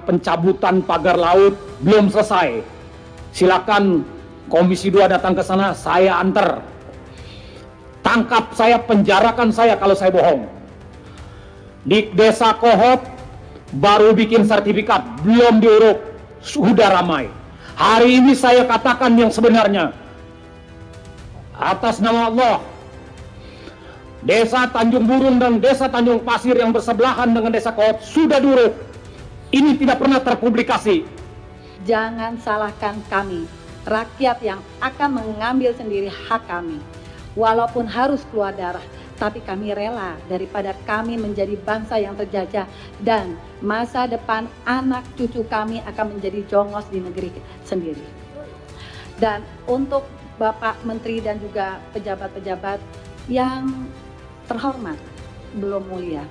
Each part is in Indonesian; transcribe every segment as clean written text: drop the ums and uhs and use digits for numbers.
pencabutan pagar laut belum selesai. Silakan Komisi 2 datang ke sana, saya antar. Tangkap saya, penjarakan saya kalau saya bohong. Di Desa Kohot baru bikin sertifikat, belum diuruk, sudah ramai. Hari ini saya katakan yang sebenarnya. Atas nama Allah, Desa Tanjung Burung dan Desa Tanjung Pasir yang bersebelahan dengan Desa Kohot sudah diuruk. Ini tidak pernah terpublikasi. Jangan salahkan kami, rakyat yang akan mengambil sendiri hak kami. Walaupun harus keluar darah, tapi kami rela daripada kami menjadi bangsa yang terjajah dan masa depan anak cucu kami akan menjadi jongos di negeri sendiri. Dan untuk Bapak Menteri dan juga pejabat-pejabat yang terhormat, belum mulia,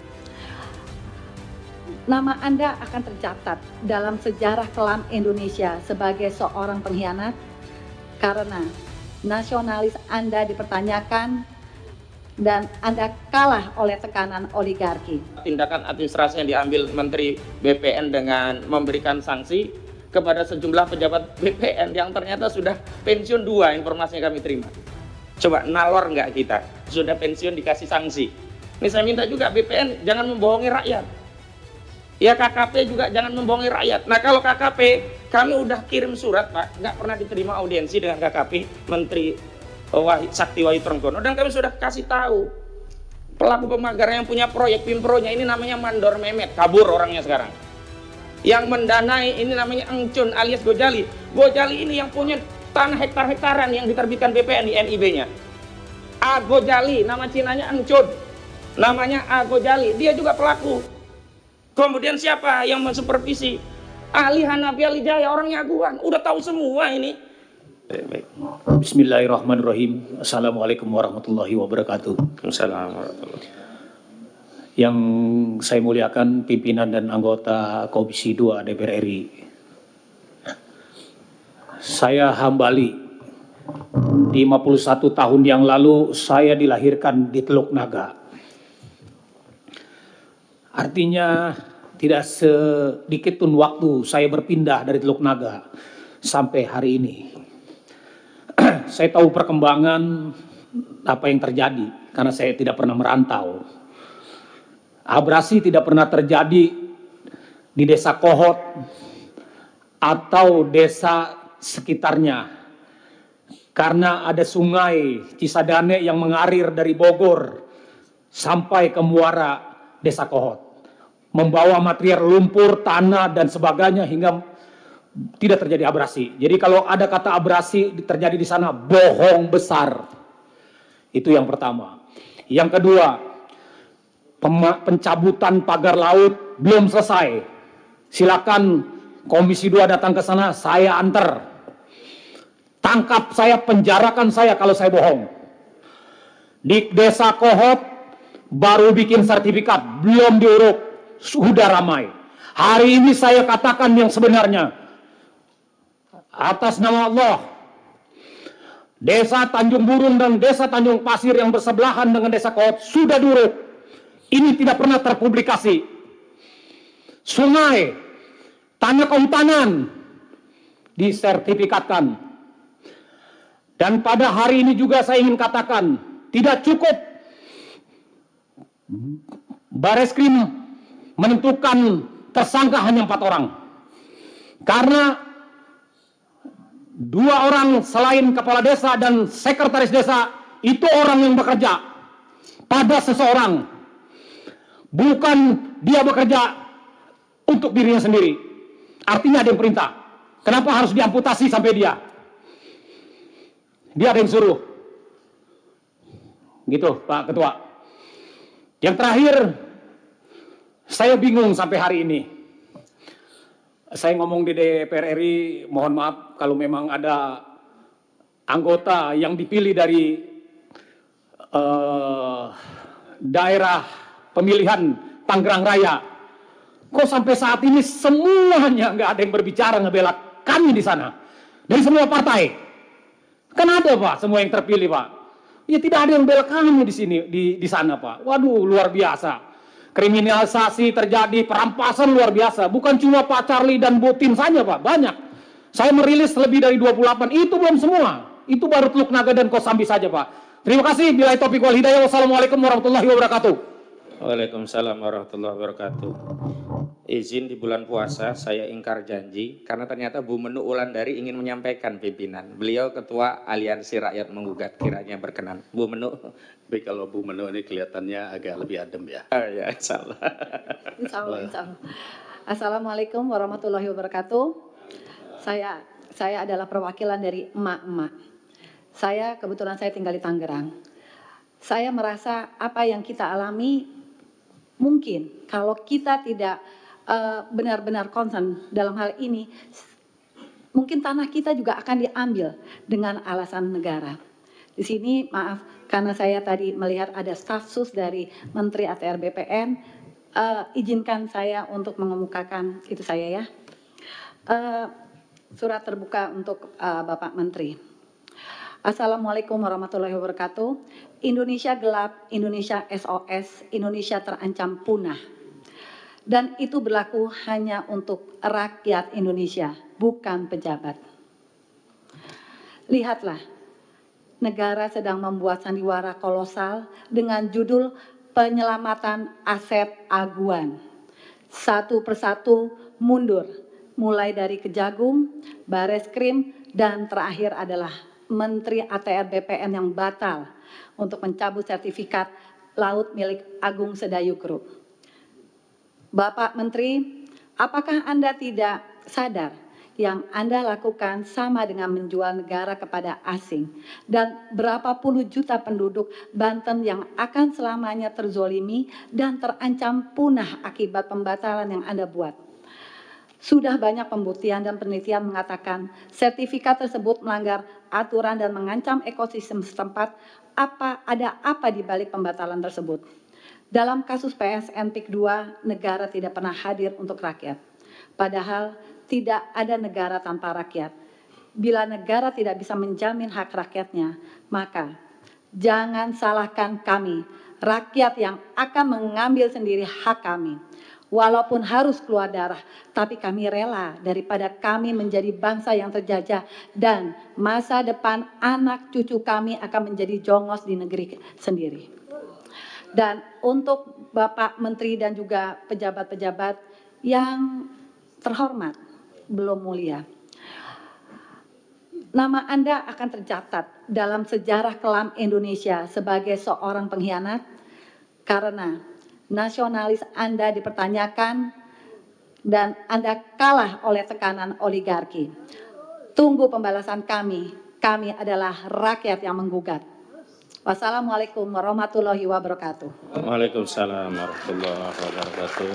nama Anda akan tercatat dalam sejarah kelam Indonesia sebagai seorang pengkhianat karena nasionalis Anda dipertanyakan dan Anda kalah oleh tekanan oligarki. Tindakan administrasi yang diambil Menteri BPN dengan memberikan sanksi kepada sejumlah pejabat BPN yang ternyata sudah pensiun 2, informasi yang kami terima. Coba nalor nggak kita? Sudah pensiun dikasih sanksi. Ini saya minta juga BPN jangan membohongi rakyat. Ya KKP juga jangan membohongi rakyat. Nah kalau KKP, kami udah kirim surat Pak, nggak pernah diterima audiensi dengan KKP Menteri Sakti Wahyu Trenggono, dan kami sudah kasih tahu pelaku pemagar yang punya proyek Pimpronya ini namanya Mandor Mehmet, kabur orangnya sekarang. Yang mendanai ini namanya Engcun alias Gojali. Gojali ini yang punya tanah hektar-hektaran yang diterbitkan BPN di NIB-nya. Gojali, nama Cinanya Engcun, namanya Gojali, dia juga pelaku. Kemudian siapa yang mensupervisi? Ahli Hanafi Alijaya, orangnya Aguan, udah tahu semua ini. Bismillahirrahmanirrahim. Assalamualaikum warahmatullahi wabarakatuh. Assalamualaikum warahmatullahi. Yang saya muliakan pimpinan dan anggota Komisi 2 DPR RI. Saya Hambali. 51 tahun yang lalu saya dilahirkan di Teluk Naga. Artinya tidak sedikit pun waktu saya berpindah dari Teluk Naga sampai hari ini. Saya tahu perkembangan apa yang terjadi karena saya tidak pernah merantau. Abrasi tidak pernah terjadi di Desa Kohot atau desa sekitarnya karena ada sungai Cisadane yang mengalir dari Bogor sampai ke muara Desa Kohot, membawa material lumpur, tanah dan sebagainya hingga tidak terjadi abrasi. Jadi kalau ada kata abrasi terjadi di sana, bohong besar. Itu yang pertama. Yang kedua, pencabutan pagar laut belum selesai. Silakan Komisi 2 datang ke sana, saya antar. Tangkap saya, penjarakan saya kalau saya bohong. Di Desa Kohot baru bikin sertifikat, belum diuruk, sudah ramai. Hari ini saya katakan yang sebenarnya. Atas nama Allah, Desa Tanjung Burung dan Desa Tanjung Pasir yang bersebelahan dengan Desa Kohot sudah diuruk. Ini tidak pernah terpublikasi. Sungai, tanah kehutanan disertifikatkan. Dan pada hari ini juga saya ingin katakan, tidak cukup Bareskrim menentukan tersangka hanya 4 orang. Karena 2 orang selain kepala desa dan sekretaris desa itu orang yang bekerja pada seseorang. Bukan dia bekerja untuk dirinya sendiri. Artinya ada yang perintah. Kenapa harus diamputasi sampai dia? Dia ada yang suruh. Gitu Pak Ketua. Yang terakhir, saya bingung sampai hari ini. Saya ngomong di DPR RI, mohon maaf kalau memang ada anggota yang dipilih dari daerah pemilihan Tangerang Raya. Kok sampai saat ini semuanya nggak ada yang berbicara ngebela kami di sana. Dari semua partai. Kan ada Pak, semua yang terpilih Pak. Ya tidak ada yang bela kami di sini, di sana Pak. Waduh, luar biasa. Kriminalisasi terjadi, perampasan luar biasa. Bukan cuma Pak Charlie dan Bu Tin saja Pak, banyak. Saya merilis lebih dari 28, itu belum semua. Itu baru Teluk Naga dan Kosambi saja Pak. Terima kasih. Billahi taufiq wal hidayah. Wassalamualaikum warahmatullahi wabarakatuh. Waalaikumsalam warahmatullahi wabarakatuh. Izin di bulan puasa saya ingkar janji karena ternyata Bu Menu Wulandari ingin menyampaikan pimpinan. Beliau ketua Aliansi Rakyat Menggugat, kiranya berkenan. Bu Menu. Tapi kalau Bu Menu ini kelihatannya agak lebih adem ya. Ya, insyaallah. Insyaallah. Assalamualaikum warahmatullahi wabarakatuh. Saya adalah perwakilan dari emak-emak. Saya kebetulan saya tinggal di Tangerang. Saya merasa apa yang kita alami mungkin kalau kita tidak benar-benar concern dalam hal ini, mungkin tanah kita juga akan diambil dengan alasan negara. Di sini maaf karena saya tadi melihat ada staf sus dari Menteri ATR BPN, izinkan saya untuk mengemukakan itu saya ya. Surat terbuka untuk Bapak Menteri. Assalamualaikum warahmatullahi wabarakatuh. Indonesia gelap, Indonesia SOS, Indonesia terancam punah. Dan itu berlaku hanya untuk rakyat Indonesia, bukan pejabat. Lihatlah, negara sedang membuat sandiwara kolosal dengan judul penyelamatan aset aguan. Satu persatu mundur, mulai dari Kejagung, Bareskrim, dan terakhir adalah Menteri ATR BPN yang batal untuk mencabut sertifikat laut milik Agung Sedayu Group. Bapak Menteri, apakah Anda tidak sadar yang Anda lakukan sama dengan menjual negara kepada asing? Dan berapa puluh juta penduduk Banten yang akan selamanya terzolimi dan terancam punah akibat pembatalan yang Anda buat? Sudah banyak pembuktian dan penelitian mengatakan sertifikat tersebut melanggar aturan dan mengancam ekosistem setempat. Ada apa di balik pembatalan tersebut? Dalam kasus PSN PIK 2, negara tidak pernah hadir untuk rakyat. Padahal tidak ada negara tanpa rakyat. Bila negara tidak bisa menjamin hak rakyatnya, maka jangan salahkan kami, rakyat yang akan mengambil sendiri hak kami. Walaupun harus keluar darah, tapi kami rela daripada kami menjadi bangsa yang terjajah dan masa depan anak cucu kami akan menjadi jongos di negeri sendiri. Dan untuk Bapak Menteri dan juga pejabat-pejabat yang terhormat, belum mulia, nama Anda akan tercatat dalam sejarah kelam Indonesia sebagai seorang pengkhianat karena nasionalis Anda dipertanyakan dan Anda kalah oleh tekanan oligarki. Tunggu pembalasan kami adalah rakyat yang menggugat. Wassalamualaikum warahmatullahi wabarakatuh. Waalaikumsalam warahmatullahi wabarakatuh.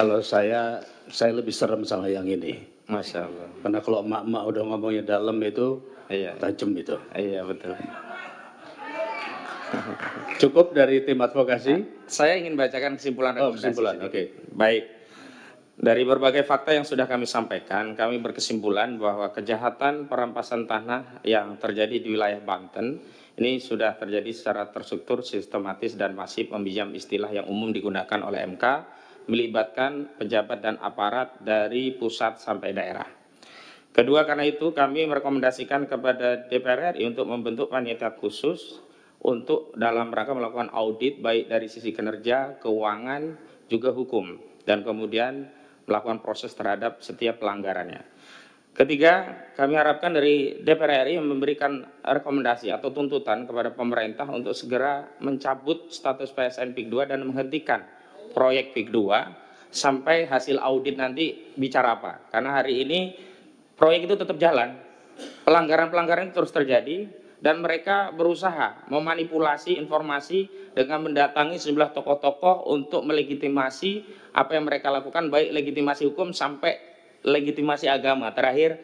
Kalau saya lebih serem sama yang ini. Masya Allah. Karena kalau emak-emak udah ngomongnya dalam itu, Iya, tajam itu. iya betul. Cukup dari tim advokasi? Saya ingin bacakan kesimpulan rekomendasi. Kesimpulan, sedikit. oke. Baik. Dari berbagai fakta yang sudah kami sampaikan, kami berkesimpulan bahwa kejahatan perampasan tanah yang terjadi di wilayah Banten ini sudah terjadi secara terstruktur, sistematis, dan masif meminjam istilah yang umum digunakan oleh MK, melibatkan pejabat dan aparat dari pusat sampai daerah. Kedua, karena itu kami merekomendasikan kepada DPR RI untuk membentuk panitia khusus untuk dalam rangka melakukan audit baik dari sisi kinerja, keuangan, juga hukum, dan kemudian melakukan proses terhadap setiap pelanggarannya. Ketiga, kami harapkan dari DPR RI memberikan rekomendasi atau tuntutan kepada pemerintah untuk segera mencabut status PSN PIK 2 dan menghentikan proyek PIK 2 sampai hasil audit nanti bicara apa. Karena hari ini proyek itu tetap jalan, pelanggaran-pelanggaran itu terus terjadi, dan mereka berusaha memanipulasi informasi dengan mendatangi sejumlah tokoh-tokoh untuk melegitimasi apa yang mereka lakukan, baik legitimasi hukum sampai legitimasi agama. Terakhir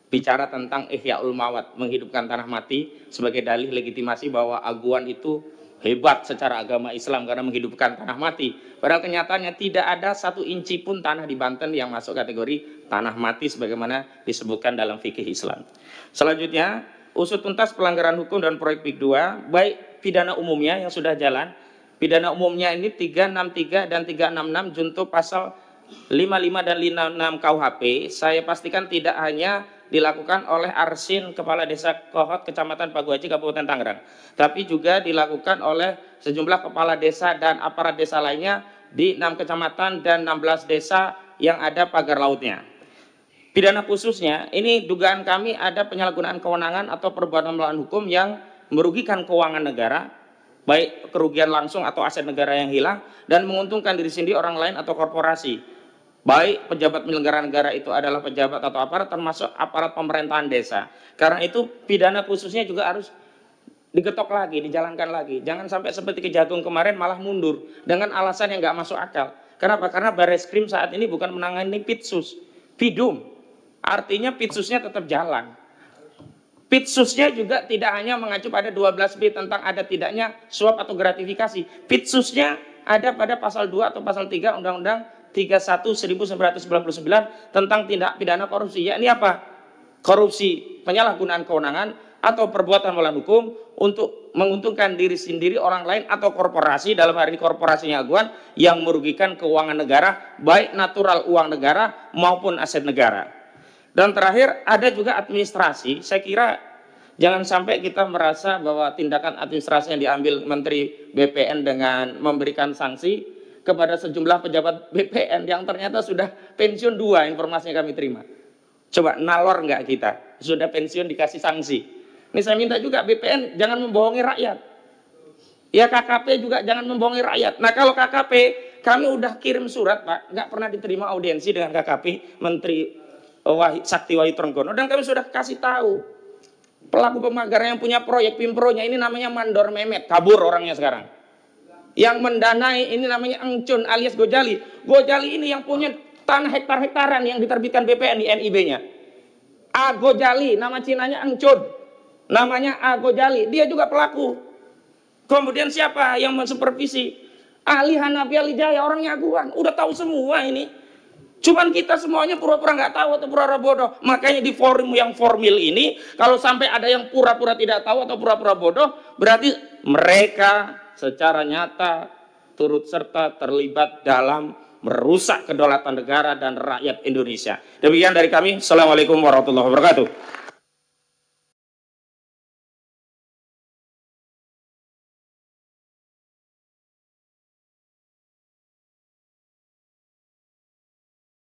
bicara tentang Ihyaul Mawat, menghidupkan tanah mati sebagai dalih legitimasi bahwa Aguan itu hebat secara agama Islam karena menghidupkan tanah mati. Padahal kenyataannya tidak ada satu inci pun tanah di Banten yang masuk kategori tanah mati sebagaimana disebutkan dalam fikih Islam. Selanjutnya, usut tuntas pelanggaran hukum dan proyek PIK 2, baik pidana umumnya yang sudah jalan Pidana umumnya ini 363 dan 366 junto pasal 55 dan 56 KUHP. Saya pastikan tidak hanya dilakukan oleh Arsin, Kepala Desa Kohot, Kecamatan Paguaji, Kabupaten Tangerang, tapi juga dilakukan oleh sejumlah kepala desa dan aparat desa lainnya di 6 kecamatan dan 16 desa yang ada pagar lautnya. Pidana khususnya, ini dugaan kami ada penyalahgunaan kewenangan atau perbuatan melawan hukum yang merugikan keuangan negara, baik kerugian langsung atau aset negara yang hilang, dan menguntungkan diri sendiri, orang lain, atau korporasi. Baik pejabat penyelenggara negara itu adalah pejabat atau aparat, termasuk aparat pemerintahan desa. Karena itu pidana khususnya juga harus digetok lagi, dijalankan lagi. Jangan sampai seperti Kejagung kemarin malah mundur dengan alasan yang nggak masuk akal. Kenapa? Karena Barreskrim saat ini bukan menangani Pitsus, Pidum. Artinya Pitsusnya tetap jalan. Pitsusnya juga tidak hanya mengacu pada 12B tentang ada tidaknya suap atau gratifikasi. Pitsusnya ada pada pasal 2 atau pasal 3 Undang-Undang 31.1999 tentang tindak pidana korupsi. Yakni apa? Korupsi, penyalahgunaan kewenangan atau perbuatan melawan hukum untuk menguntungkan diri sendiri, orang lain, atau korporasi, dalam hari ini korporasinya aguan, yang merugikan keuangan negara, baik natural uang negara maupun aset negara. Dan terakhir ada juga administrasi. Saya kira jangan sampai kita merasa bahwa tindakan administrasi yang diambil Menteri BPN dengan memberikan sanksi kepada sejumlah pejabat BPN yang ternyata sudah pensiun 2, informasi yang kami terima. Coba nalor nggak kita? Sudah pensiun dikasih sanksi. Ini saya minta juga BPN jangan membohongi rakyat. Ya KKP juga jangan membohongi rakyat. Nah kalau KKP, kami udah kirim surat Pak, nggak pernah diterima audiensi dengan KKP Menteri Sakti Wahyu Trenggono, dan kami sudah kasih tahu pelaku pemagar yang punya proyek Pimpronya ini namanya Mandor Memet, kabur orangnya sekarang. Yang mendanai ini namanya Engcun alias Gojali. Gojali ini yang punya tanah hektar-hektaran yang diterbitkan BPN di NIB-nya. A Gojali, nama Cinanya Engcun. Namanya A Gojali, dia juga pelaku. Kemudian siapa yang mensupervisi? Ahli Hanafi Alijaya, orangnya aguan. Udah tahu semua ini. Cuman kita semuanya pura-pura nggak tahu atau pura-pura bodoh. Makanya di forum yang formal ini, kalau sampai ada yang pura-pura tidak tahu atau pura-pura bodoh, berarti mereka secara nyata turut serta terlibat dalam merusak kedaulatan negara dan rakyat Indonesia. Demikian dari kami. Assalamualaikum warahmatullahi wabarakatuh.